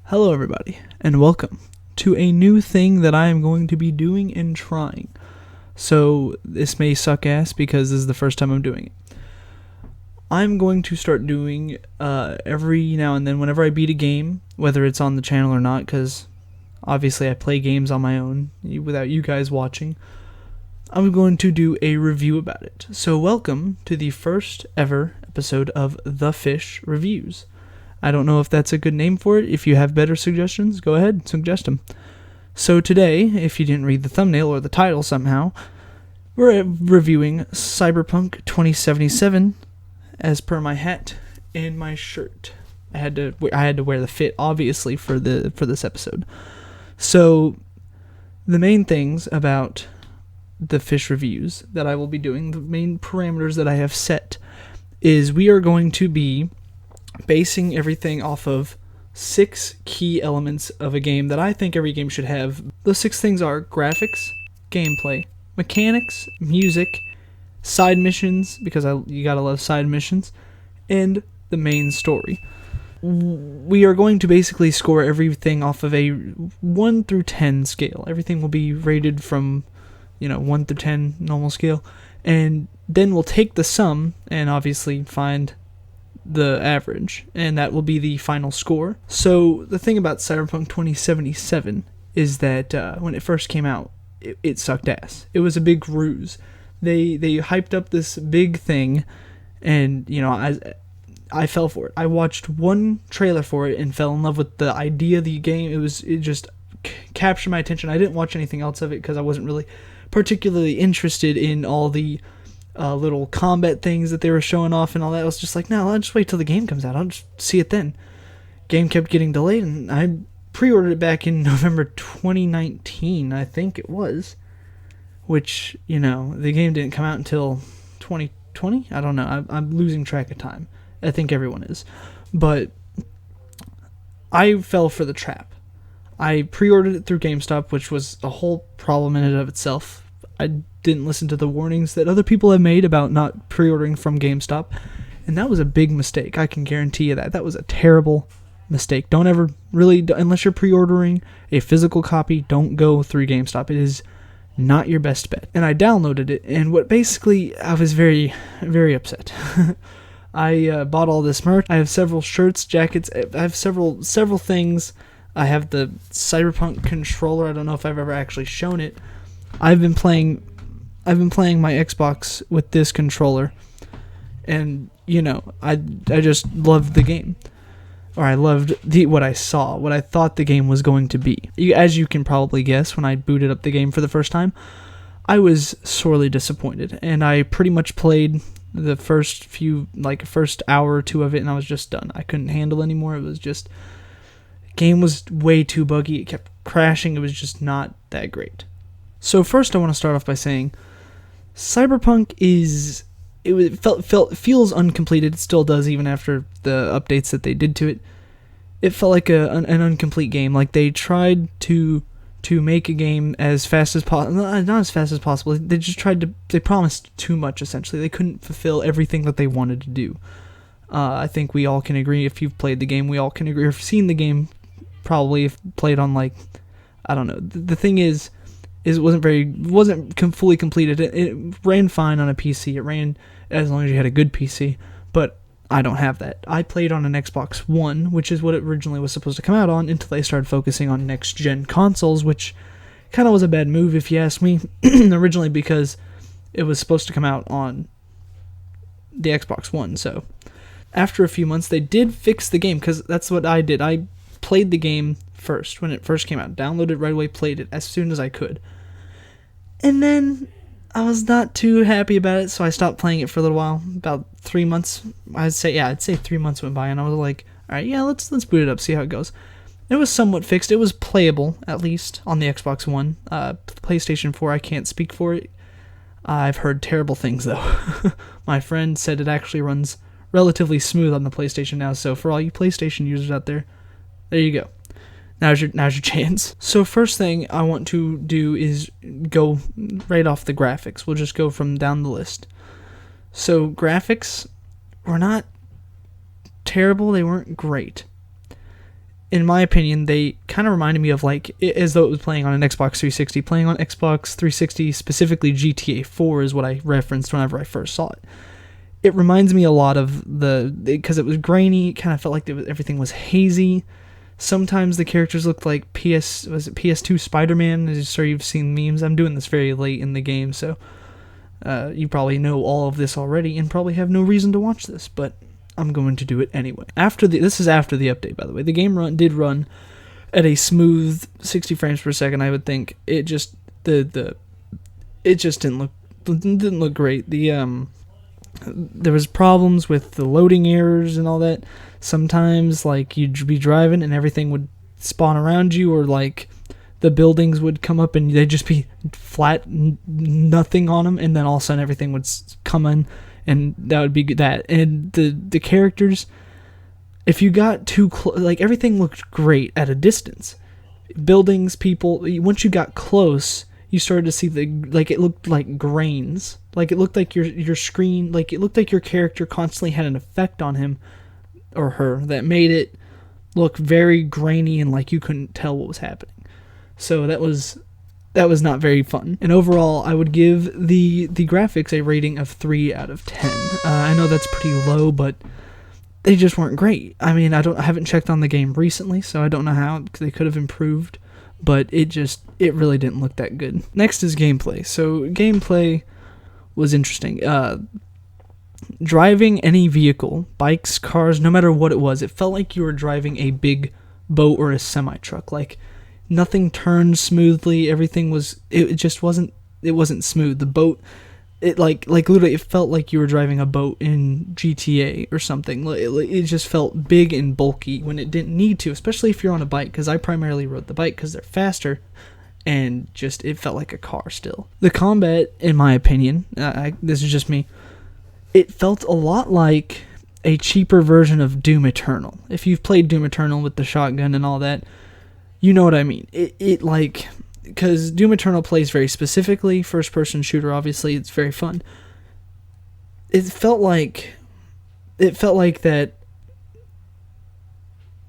Hello everybody, and welcome to a new thing that I am going to be doing and trying. So this may suck ass because this is the first time I'm doing it. I'm going to start doing every now and then whenever I beat a game, whether it's on the channel or not, because obviously I play games on my own without you guys watching. I'm going to do a review about it. So welcome to the first ever episode of TheFishReviews. I don't know if that's a good name for it. If you have better suggestions, go ahead, suggest them. So today, if you didn't read the thumbnail or the title somehow, we're reviewing Cyberpunk 2077 as per my hat and my shirt. I had to wear the fit obviously for this episode. So the main things about the fish reviews that I will be doing, the main parameters that I have set, is we are going to be basing everything off of 6 key elements of a game that I think every game should have. Those 6 things are graphics, gameplay, mechanics, music, side missions, because you gotta love side missions, and the main story. We are going to basically score everything off of a 1 through 10 scale. Everything will be rated from 1 through 10 normal scale, and then we'll take the sum and obviously find the average, and that will be the final score. So the thing about Cyberpunk 2077 is that when it first came out, it sucked ass. It was a big ruse. They hyped up this big thing, and I fell for it. I watched one trailer for it and fell in love with the idea of the game. It just captured my attention. I didn't watch anything else of it because I wasn't really particularly interested in all the little combat things that they were showing off and all that. I was just like, no, I'll just wait till the game comes out. I'll just see it then. Game kept getting delayed, and I pre-ordered it back in November 2019, I think it was. Which, the game didn't come out until 2020? I don't know. I'm losing track of time. I think everyone is. But I fell for the trap. I pre-ordered it through GameStop, which was a whole problem in and of itself. I didn't listen to the warnings that other people have made about not pre-ordering from GameStop, and that was a big mistake. I can guarantee you that. That was a terrible mistake. Don't ever really, unless you're pre-ordering a physical copy, don't go through GameStop. It is not your best bet. And I downloaded it, and I was very, very upset. I bought all this merch. I have several shirts, jackets. I have several things. I have the Cyberpunk controller. I don't know if I've ever actually shown it. I've been playing my Xbox with this controller, and I just loved the game, or I loved what I saw, what I thought the game was going to be. As you can probably guess, when I booted up the game for the first time, I was sorely disappointed, and I pretty much played the first hour or two of it, and I was just done. I couldn't handle anymore. It was just, game was way too buggy. It kept crashing. It was just not that great. So first I want to start off by saying Cyberpunk feels uncompleted. It still does, even after the updates that they did to it. It felt like an incomplete game. Like they tried to make a game as fast as possible. Not as fast as possible. They promised too much, essentially. They couldn't fulfill everything that they wanted to do. I think we all can agree, if you've played the game, we all can agree, or if seen the game, probably if played on, I don't know. The thing is it wasn't fully completed. It ran fine on a PC. It ran as long as you had a good PC, but I don't have that. I played on an Xbox One, which is what it originally was supposed to come out on, until they started focusing on next-gen consoles, which kind of was a bad move, if you ask me, originally, because it was supposed to come out on the Xbox One. So after a few months, they did fix the game, because that's what I did. I played the game first, when it first came out. Downloaded it right away, played it as soon as I could. And then I was not too happy about it, so I stopped playing it for a little while. About 3 months, I'd say 3 months went by, and I was like, alright, yeah, let's boot it up, see how it goes. It was somewhat fixed. It was playable, at least, on the Xbox One. PlayStation 4, I can't speak for it. I've heard terrible things, though. My friend said it actually runs relatively smooth on the PlayStation now, so for all you PlayStation users out there you go. Now's your chance. So first thing I want to do is go right off the graphics. We'll just go from down the list. So graphics were not terrible. They weren't great. in my opinion, they kind of reminded me of like, as though it was playing on an Xbox 360. Playing on Xbox 360, specifically GTA 4 is what I referenced whenever I first saw it. It reminds me a lot of because it was grainy, it kind of felt like everything was hazy. Sometimes the characters looked like PS2 Spider-Man. I'm sure you've seen memes. I'm doing this very late in the game, so you probably know all of this already and probably have no reason to watch this, but I'm going to do it anyway. This is after the update, by the way. The game did run at a smooth 60 frames per second. I would think it just it just didn't look great. There was problems with the loading errors and all that. Sometimes like you'd be driving and everything would spawn around you, or like the buildings would come up and they'd just be flat, nothing on them, and then all of a sudden everything would come in, and that would be that. And the characters, if you got too close, like everything looked great at a distance. Buildings, people, once you got close, you started to see it looked like grains. Like it looked like your screen, like it looked like your character constantly had an effect on him or her that made it look very grainy and like you couldn't tell what was happening. So that was not very fun. And overall, I would give the graphics a rating of 3 out of 10. I know that's pretty low, but they just weren't great. I mean, I haven't checked on the game recently, so I don't know how they could have improved, but it really didn't look that good. Next is gameplay. So gameplay was interesting. Driving any vehicle, bikes, cars, no matter what it was, it felt like you were driving a big boat or a semi-truck. Like, nothing turned smoothly. Everything wasn't smooth. The boat, it like literally, it felt like you were driving a boat in GTA or something. It just felt big and bulky when it didn't need to, especially if you're on a bike, because I primarily rode the bike because they're faster, and just, it felt like a car still. The combat, in my opinion, this is just me, it felt a lot like a cheaper version of Doom Eternal. If you've played Doom Eternal with the shotgun and all that, you know what I mean. Because Doom Eternal plays very specifically, first-person shooter, obviously, it's very fun. It felt like that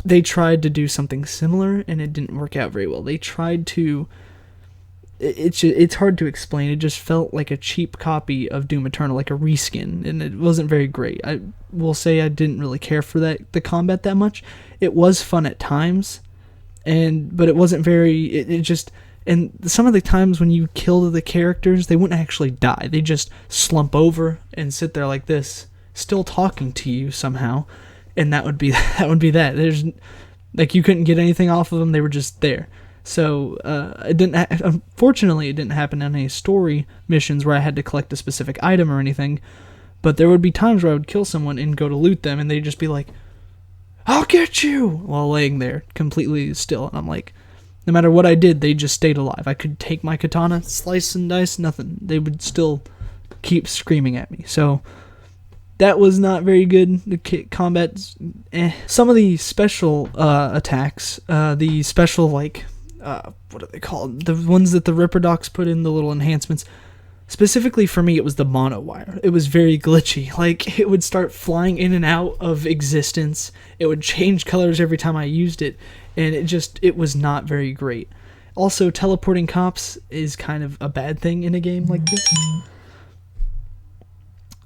they tried to do something similar, and it didn't work out very well. They tried to... It's hard to explain. It just felt like a cheap copy of Doom Eternal, like a reskin, and it wasn't very great. I will say I didn't really care for the combat that much. It was fun at times, but it wasn't very... And some of the times when you killed the characters, they wouldn't actually die. They just slump over and sit there like this, still talking to you somehow, and that would be that. There's, like, you couldn't get anything off of them. They were just there. So unfortunately, it didn't happen in any story missions where I had to collect a specific item or anything. But there would be times where I would kill someone and go to loot them, and they'd just be like, "I'll get you," while laying there completely still. And I'm like, no matter what I did, they just stayed alive. I could take my katana, slice and dice, nothing. They would still keep screaming at me. So that was not very good. The combat, Some of the special attacks, the special, like, what are they called? The ones that the Ripper Docs put in, the little enhancements. Specifically for me, it was the mono wire. It was very glitchy. Like, it would start flying in and out of existence. It would change colors every time I used it. And it was not very great. Also, teleporting cops is kind of a bad thing in a game like this.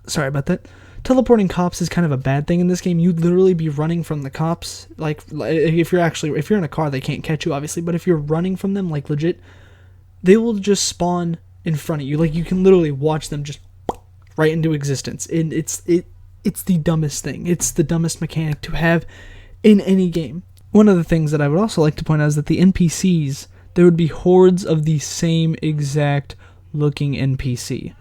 Sorry about that. Teleporting cops is kind of a bad thing in this game. You'd literally be running from the cops. Like if you're in a car, they can't catch you, obviously. But if you're running from them, like legit, they will just spawn in front of you. Like, you can literally watch them just right into existence. And it's the dumbest thing. It's the dumbest mechanic to have in any game. One of the things that I would also like to point out is that the NPCs, there would be hordes of the same exact looking NPC.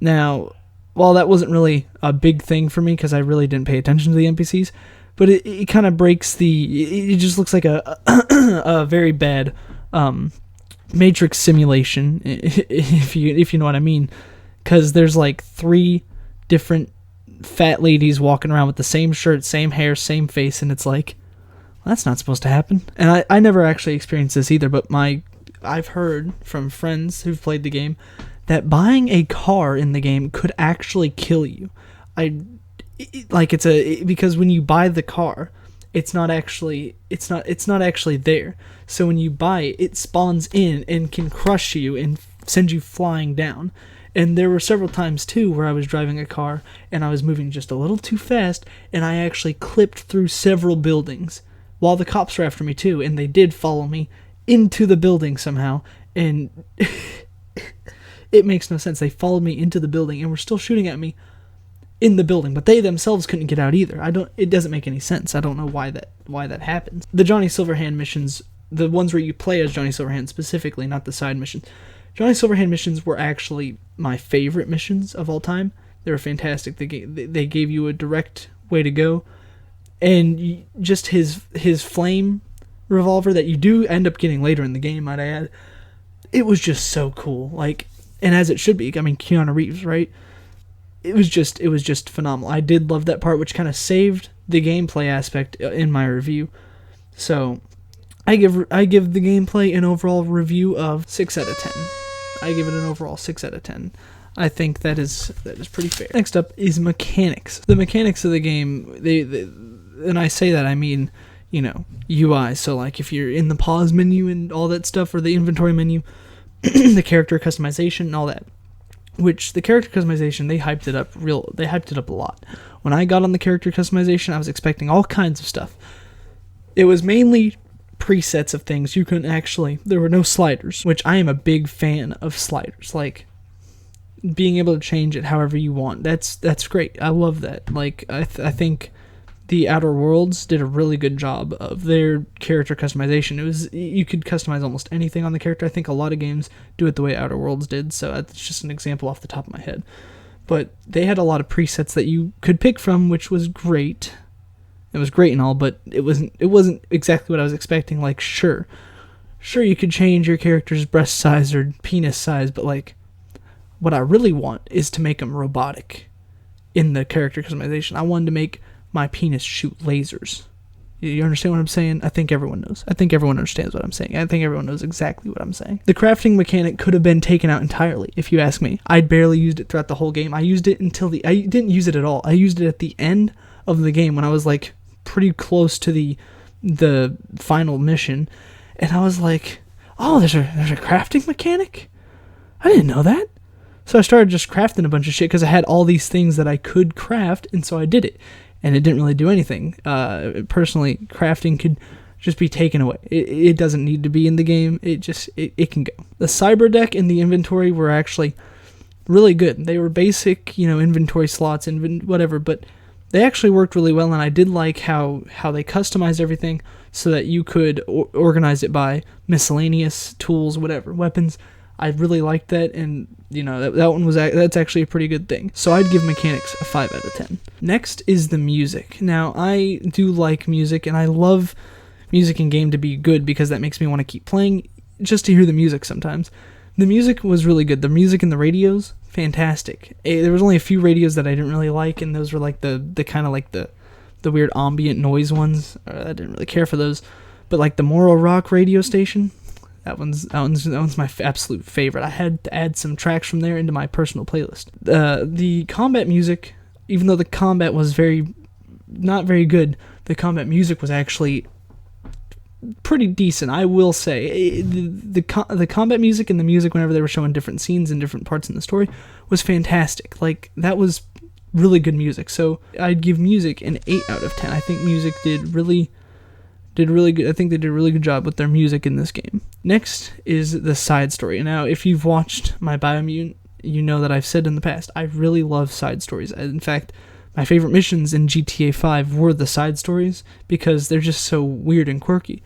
Now, while that wasn't really a big thing for me because I really didn't pay attention to the NPCs, but it kind of breaks it just looks like a very bad Matrix simulation, if you know what I mean, because there's like 3 different fat ladies walking around with the same shirt, same hair, same face, and it's like, that's not supposed to happen. And I never actually experienced this either, but I've heard from friends who've played the game that buying a car in the game could actually kill you. Because when you buy the car, it's not actually there. So when you buy it, it spawns in and can crush you and send you flying down. And there were several times too where I was driving a car and I was moving just a little too fast, and I actually clipped through several buildings while the cops were after me too, and they did follow me into the building somehow, and it makes no sense. They followed me into the building and were still shooting at me in the building, but they themselves couldn't get out either. It doesn't make any sense. I don't know why that happens. The Johnny Silverhand missions, the ones where you play as Johnny Silverhand specifically, not the side missions. Johnny Silverhand missions were actually my favorite missions of all time. They were fantastic. They gave you a direct way to go, and just his flame revolver that you do end up getting later in the game, might I add. It was just so cool. Like, and as it should be. I mean, Keanu Reeves, right? It was just phenomenal. I did love that part, which kind of saved the gameplay aspect in my review. So, I give the gameplay an overall review of 6 out of 10. I give it an overall 6 out of 10. I think that is pretty fair. Next up is mechanics. The mechanics of the game, they and I say that, I mean, UI. So like if you're in the pause menu and all that stuff, or the inventory menu, the character customization and all that. Which the character customization, they hyped it up a lot. When I got on the character customization, I was expecting all kinds of stuff. It was mainly presets of things. You couldn't actually, there were no sliders, which I am a big fan of sliders. Like, being able to change it however you want. That's great. I love that. Like, I think the Outer Worlds did a really good job of their character customization. You could customize almost anything on the character. I think a lot of games do it the way Outer Worlds did, so that's just an example off the top of my head. But they had a lot of presets that you could pick from, which was great. It was great and all, but it wasn't exactly what I was expecting. Like, sure, you could change your character's breast size or penis size, but like, what I really want is to make them robotic in the character customization. I wanted to make my penis shoot lasers. You understand what I'm saying? I think everyone knows. I think everyone understands what I'm saying. I think everyone knows exactly what I'm saying. The crafting mechanic could have been taken out entirely, if you ask me. I barely used it throughout the whole game. I used it I didn't use it at all. I used it at the end of the game when I was like pretty close to the final mission, and I was like, oh, there's a crafting mechanic? I didn't know that. So I started just crafting a bunch of shit because I had all these things that I could craft, and so I did it. And it didn't really do anything. Personally, crafting could just be taken away. It doesn't need to be in the game. It can go. The cyber deck and the inventory were actually really good. They were basic, inventory slots and whatever, but they actually worked really well, and I did like how they customized everything so that you could organize it by miscellaneous tools, whatever, weapons. I really liked that, and that's actually a pretty good thing. So I'd give mechanics a 5 out of 10. Next is the music. Now, I do like music, and I love music in game to be good because that makes me want to keep playing just to hear the music sometimes. The music was really good. The music in the radios, fantastic. There was only a few radios that I didn't really like, and those were like the kind of like the weird ambient noise ones. I didn't really care for those. But like the Moral Rock radio station, That one's my absolute favorite. I had to add some tracks from there into my personal playlist. The combat music, even though the combat was not very good, the combat music was actually pretty decent, I will say. The combat music and the music whenever they were showing different scenes and different parts in the story was fantastic. Like, that was really good music. So I'd give music an 8 out of 10. I think music did really good. I think they did a really good job with their music in this game. Next is the side story. Now, if you've watched my Biomutant, you know that I've said in the past, I really love side stories. In fact, my favorite missions in GTA 5 were the side stories because they're just so weird and quirky.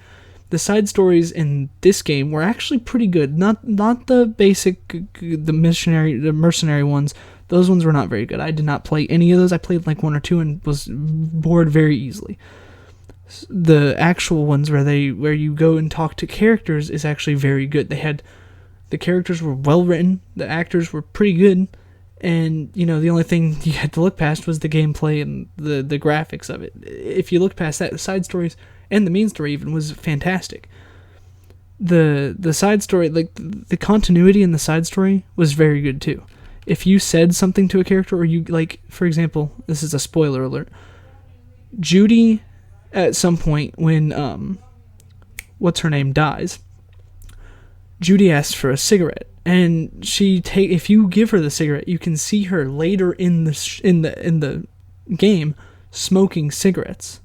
The side stories in this game were actually pretty good. Not the basic, the mercenary ones. Those ones were not very good. I did not play any of those. I played like 1 or 2 and was bored very easily. The actual ones where you go and talk to characters is actually very good. The characters were well written, the actors were pretty good, and the only thing you had to look past was the gameplay and the graphics of it. If you look past that, the side stories and the main story even was fantastic. The side story, like the continuity in the side story was very good too. If you said something to a character, or you, like, for example, this is a spoiler alert, Judy at some point when what's her name dies, Judy asks for a cigarette, and if you give her the cigarette, you can see her later in the game smoking cigarettes.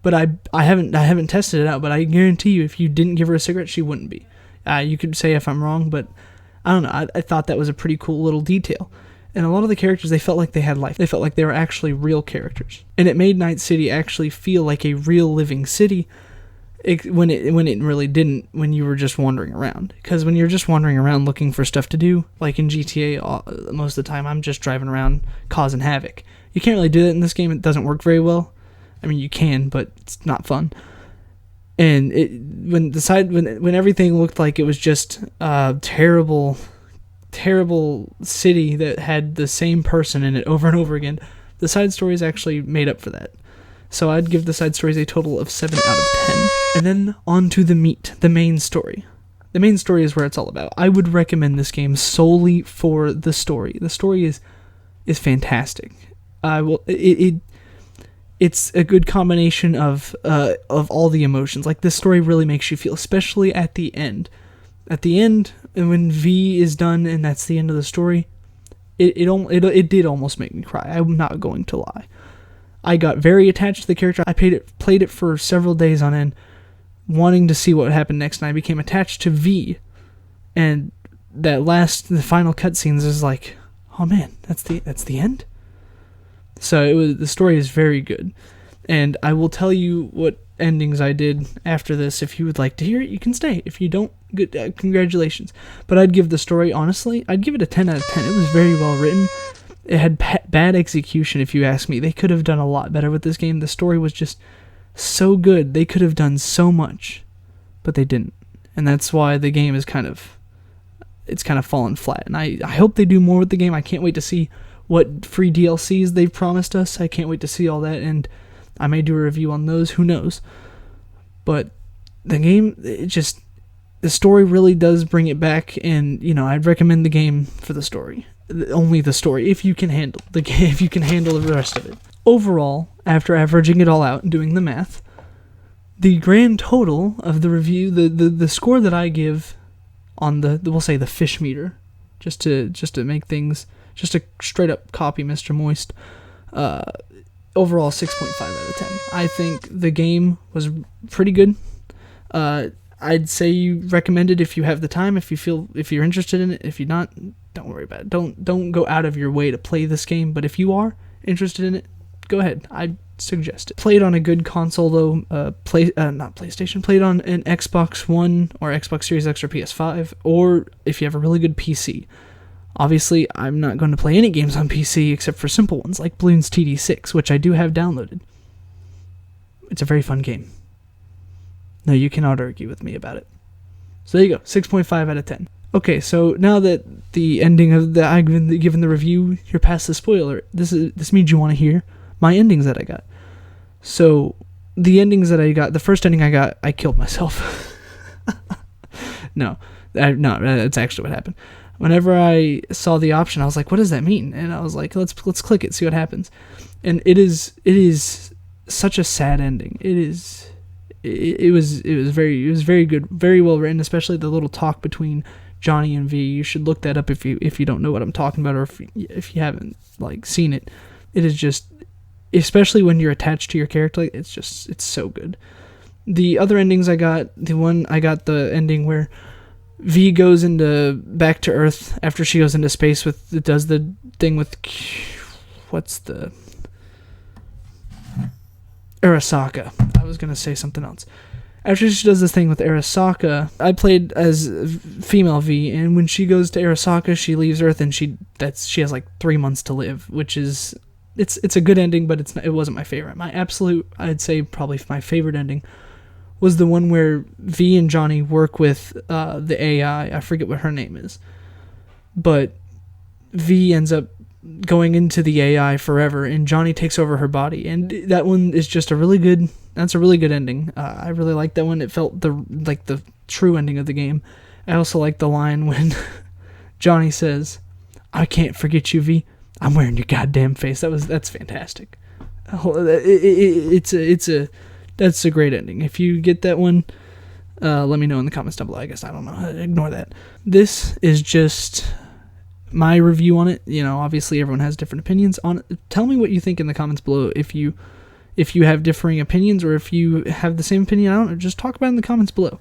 But I haven't tested it out, but I guarantee you, if you didn't give her a cigarette, she wouldn't be. You could say if I'm wrong, but I don't know. I thought that was a pretty cool little detail. And a lot of the characters, they felt like they had life. They felt like they were actually real characters. And it made Night City actually feel like a real living city, when it really didn't, when you were just wandering around. Because when you're just wandering around looking for stuff to do, like in GTA, most of the time I'm just driving around causing havoc. You can't really do that in this game. It doesn't work very well. I mean, you can, but it's not fun. And when everything looked like it was just a terrible city that had the same person in it over and over again, the side stories actually made up for that. So I'd give the side stories a total of 7 out of 10. And then on to the meat, the main story. The main story is where it's all about. I would recommend this game solely for the story. The story is fantastic. It's a good combination of all the emotions. Like, this story really makes you feel, especially at the end. At the end, and when V is done and that's the end of the story, it did almost make me cry. I'm not going to lie. I got very attached to the character. I played it for several days on end, wanting to see what would happen next, and I became attached to V. And the final cutscenes is like, oh man, that's the end? So the story is very good, and I will tell you what endings I did after this. If you would like to hear it, you can stay. If you don't, good, congratulations. But I'd give the story, honestly, I'd give it a 10 out of 10. It was very well written. It had bad execution, if you ask me. They could have done a lot better with this game. The story was just so good. They could have done so much, but they didn't, and that's why the game is kind of fallen flat. And I hope they do more with the game. I can't wait to see what free DLCs they've promised us. I can't wait to see all that, and I may do a review on those, who knows. But the game, the story really does bring it back, and I'd recommend the game for the story. Only the story, if you can handle the game, if you can handle the rest of it. Overall, after averaging it all out and doing the math, the grand total of the review, the score that I give on we'll say the fish meter, just to make things, just to straight up copy Mr. Moist, overall 6.5 out of 10. I think the game was pretty good. I'd say you recommend it if you have the time, if you're interested in it. If you're not, don't worry about it. Don't go out of your way to play this game, but if you are interested in it, go ahead. I'd suggest it. Play it on a good console though, not PlayStation, play it on an Xbox One or Xbox Series X or PS5, or if you have a really good PC. Obviously, I'm not going to play any games on PC except for simple ones like Bloons TD6, which I do have downloaded. It's a very fun game. No, you cannot argue with me about it. So there you go, 6.5 out of 10. Okay, so now that the ending of I've given the review, you're past the spoiler. This means you want to hear my endings that I got. So the endings that I got, the first ending I got, I killed myself. No, that's actually what happened. Whenever I saw the option, I was like, what does that mean? And I was like, let's click it, see what happens. And it is such a sad ending. It was very good, very well written, especially the little talk between Johnny and V. You should look that up if you don't know what I'm talking about, or if you haven't seen it. It is just, especially when you're attached to your character, it's so good. The other endings I got the ending where V goes back to Earth after she goes into space does the thing with Arasaka. I was gonna say something else. After she does this thing with Arasaka, I played as female V, and when she goes to Arasaka, she leaves Earth, and she has 3 months to live, which is it's a good ending, but it wasn't my favorite. My absolute, I'd say probably my favorite ending was the one where V and Johnny work with the AI. I forget what her name is, but V ends up going into the AI forever, and Johnny takes over her body, and that one is just a really good ending. I really liked that one. It felt the true ending of the game. I also like the line when Johnny says, "I can't forget you, V. I'm wearing your goddamn face." That's fantastic. It's a That's a great ending. If you get that one, let me know in the comments down below. I guess I don't know. Ignore that. This is just my review on it. You know, obviously everyone has different opinions on it. Tell me what you think in the comments below. If you have differing opinions, or if you have the same opinion, I don't know, just talk about it in the comments below.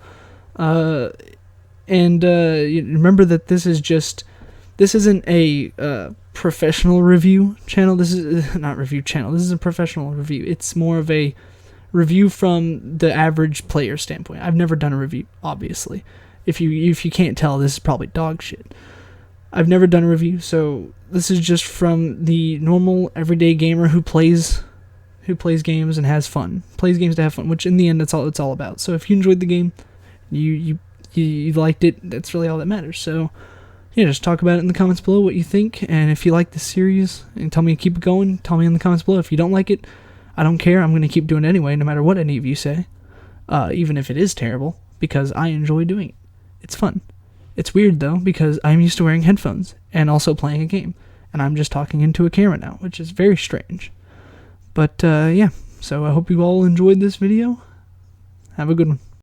Remember that this isn't a professional review channel. This is not review channel. This is a professional review. It's more of a review from the average player standpoint. I've never done a review, obviously. If you can't tell, this is probably dog shit. I've never done a review, so this is just from the normal everyday gamer who plays games and has fun. Plays games to have fun, which in the end that's all it's all about. So if you enjoyed the game, you liked it, that's really all that matters. So yeah, just talk about it in the comments below what you think, and if you like this series and tell me to keep it going, tell me in the comments below. If you don't like it, I don't care. I'm going to keep doing it anyway, no matter what any of you say, even if it is terrible, because I enjoy doing it. It's fun. It's weird though, because I'm used to wearing headphones and also playing a game, and I'm just talking into a camera now, which is very strange. But yeah, so I hope you all enjoyed this video. Have a good one.